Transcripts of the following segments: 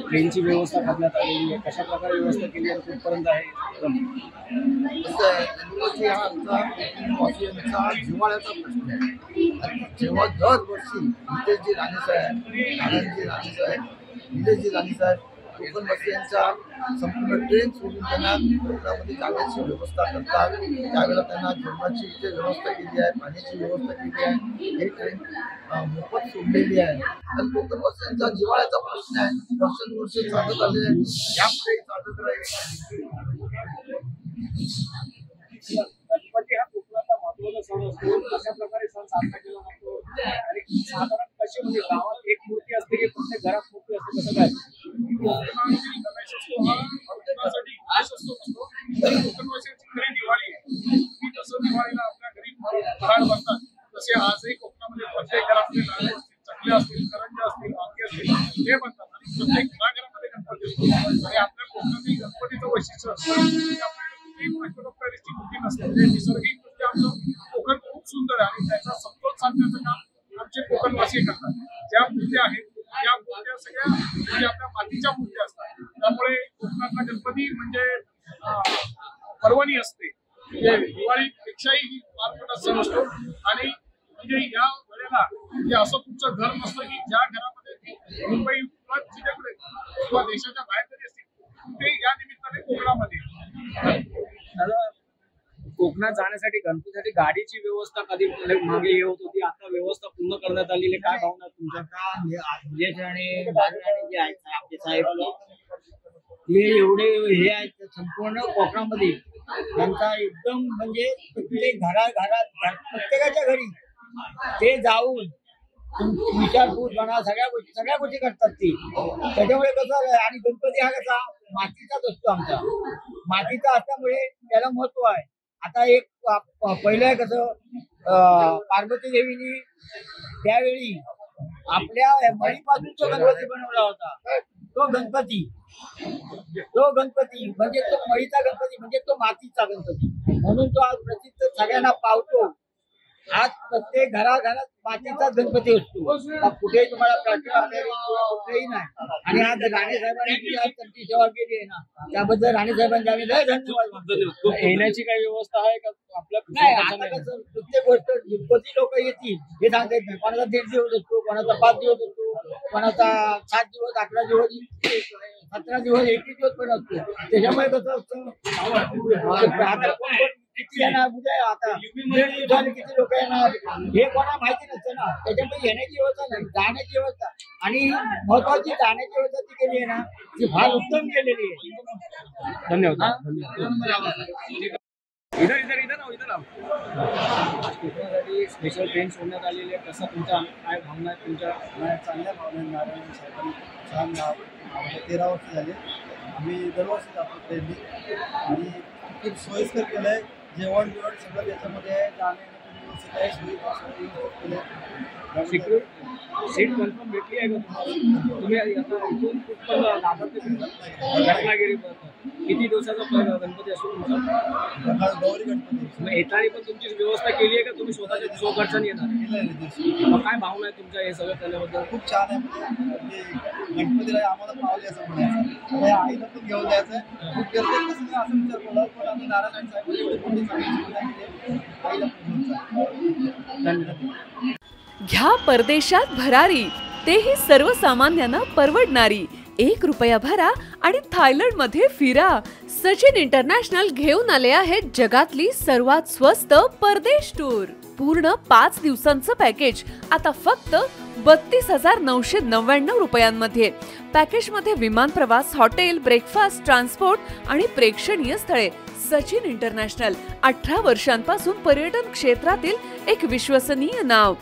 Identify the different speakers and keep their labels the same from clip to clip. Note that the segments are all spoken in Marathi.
Speaker 1: ट्रेनची व्यवस्था करण्यात आलेली आहे, कशा प्रकारे व्यवस्था केली आहे, कुठपर्यंत आहे?
Speaker 2: गणपती हा आमचा वासियांचा जिव्हाळ्याचा प्रश्न आहे. आणि जेव्हा दरवर्षी नितेशजी राणेसाहेब, नारायणजी राणेसाहेब, निलेशजी राणेसाहेब कोकणवासियांच्या संपूर्ण ट्रेन सोडून त्यांना कोकणामध्ये जाण्याची व्यवस्था करतात, त्यावेळेला त्यांना जेवणाची इथे व्यवस्था केली आहे, पाण्याची व्यवस्था केली आहे, ही ट्रेन मोफत सोडलेली आहे. तर कोकणवासियांचा जिव्हाळ्याचा प्रश्न आहे, वर्षानुवर्ष चालत आले, यापुढेही चालत राहील.
Speaker 1: गणपती हा कोकणाचा महत्त्वाचा सण असतो, कशा प्रकारे सण साजरा केला जातो आणि साधारण कशी म्हणजे गावात एक मूर्ती असते की प्रत्येक घरात मूर्ती असते, कसं काय?
Speaker 3: गणेश असतो हा कोकणासाठी खास असतो. कोकणवासियांची खरी दिवाळी आहे. की जसं दिवाळीला आपल्या घरी फराळ बनतात, तसे आजही कोकणामध्ये प्रत्येक घरामध्ये लाडू असतील, चकल्या असतील, करंज्या असतील, वांगी असतील, हे बनतात आणि प्रत्येक घराघरामध्ये गणपती असतो. आणि आपल्या कोकणातील गणपतीचं वैशिष्ट्य असतं की आपल्याकडे अष्टभक्ताची मूर्ती नसते. म्हणजे निसर्गिक दृष्ट्या आमचं कोकण खूप सुंदर आहे आणि त्याचा समतोल साधण्याचं काम आमचे कोकणवासी करतात. ज्या मूर्त्या आहेत या मूर्त्या सगळ्या म्हणजे आपल्या मातीच्या मूर्त्या असतात. त्यामुळे कोकणातला गणपती म्हणजे पर्वणी असते. म्हणजे दिवाळीपेक्षाही फार मोठा सण असतो. आणि म्हणजे या वेळेला म्हणजे असं तुमचं घर नसतं की ज्या घरामध्ये मुंबई किंवा जिल्ह्याकडे किंवा देशाच्या बाहेर जरी असतील ते या निमित्ताने कोकणामध्ये.
Speaker 1: कोकणात जाण्यासाठी गणपतीसाठी गाडीची व्यवस्था कधी मागे हे होत होती, आता व्यवस्था पूर्ण करण्यात आलेली, काय भावना तुमच्या?
Speaker 4: निलेश आणि जे आहेत आपले साहेब हे एवढे हे आहेत संपूर्ण कोकणामध्ये त्यांचा एकदम म्हणजे प्रत्येक घरात प्रत्येकाच्या घरी ते जाऊन विचारपूस म्हणा सगळ्या गोष्टी करतात ती. त्याच्यामुळे कसं आणि गणपती हा कसा मातीचाच असतो आमचा, मातीचा असल्यामुळे त्याला महत्व आहे. आता एक पहिलं कसं पार्वती देवीनी त्यावेळी आपल्या मळीपासून तो गणपती बनवला होता. तो गणपती म्हणजे तो मळीचा गणपती म्हणजे तो मातीचा गणपती म्हणून तो आज प्रसिद्ध सगळ्यांना पावतो. आज प्रत्येक घराघरात मातीचा गणपती असतो, कुठेही तुम्हाला प्लास्टिक कुठेही नाही. आणि आज राणे साहेबांनी जी आज त्यांची सेवा केली आहे ना, त्याबद्दल राणे साहेबांचे आम्ही लय धन्यवाद.
Speaker 1: येण्याची काही व्यवस्था आहे का आपल्या?
Speaker 4: नाही, आता कसं प्रत्येक गोष्ट गणपती लोक येतील हे सांगता येत नाही. कोणाचा 1.5 दिवस असतो, कोणाचा 5 दिवस असतो, कोणाचा 7 दिवस, 18 दिवस, 17 दिवस, 21 दिवस पण असतो. त्याच्यामुळे कसं असतं आता किती येणार म्हणजे आता 1.5 दिवसाने किती लोक येणार हे कोणाला माहिती नसतं ना. त्याच्यामुळे येण्याची व्यवस्था नाही, जाण्याची व्यवस्था आणि महत्वाची जाण्याची व्यवस्था ती केली आहे ना, ती फार उत्तम केलेली आहे.
Speaker 1: धन्यवाद. इधर कोकणासाठी स्पेशल ट्रेन सोडण्यात आलेली आहे, कसं तुमचा काय भावना आहे तुमच्या?
Speaker 2: चांगल्या भावना नारायण साहेबांनी छान नाव 13 वर्ष झाले आम्ही दरवर्षी जातो ट्रेननी आणि खूप सोयीस्कर केलं आहे. जेवण सगळं त्याच्यामध्ये आहे, जाणे व्यवस्थित आहे, सोयी केले.
Speaker 1: सीट कन्फर्म भेटली आहे का तुम्ही? आता इथून कुठपर्यंत दादर रत्नागिरी किती दिवसाचा गणपती असतो तुमचा?
Speaker 2: गौरी गणपती.
Speaker 1: येताना पण तुमची व्यवस्था केली आहे का तुम्ही स्वतःच्या स्वखर्चाने येणार? मग काय भावना आहे तुमच्या हे सगळं त्याच्याबद्दल?
Speaker 2: खूप छान आहे. म्हणजे गणपतीला आम्हाला पावले असं म्हणायचं, आईला पण घेऊन द्यायचं. खूप गरजेचं असं विचार केला पण आम्ही नारायण साहेब एवढी मोठी चांगली आईला पण घेऊन
Speaker 1: धन्यवाद.
Speaker 5: घ्या परदेशात भरारी, तेही सर्वसामान्यांना परवडणारी. 1 रुपया भरा आणि थायलंडमध्ये फिरा. सचिन इंटरनॅशनल घेऊन आले आहेत जगातली सर्वात स्वस्त परदेश टूर. पूर्ण 5 दिवसांचं पॅकेज आता फक्त 32,999 रुपयांमध्ये. पॅकेजमध्ये विमान प्रवास, हॉटेल, ब्रेकफास्ट, ट्रान्सपोर्ट आणि प्रेक्षणीय स्थळे. सचिन इंटरनॅशनल 18 वर्षांपासून पर्यटन क्षेत्रातील एक विश्वसनीय नाव.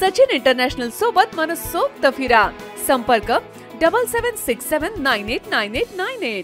Speaker 5: सचिन इंटरनॅशनल सोबत मनसोक्त फिरा. संपर्क 7767989898.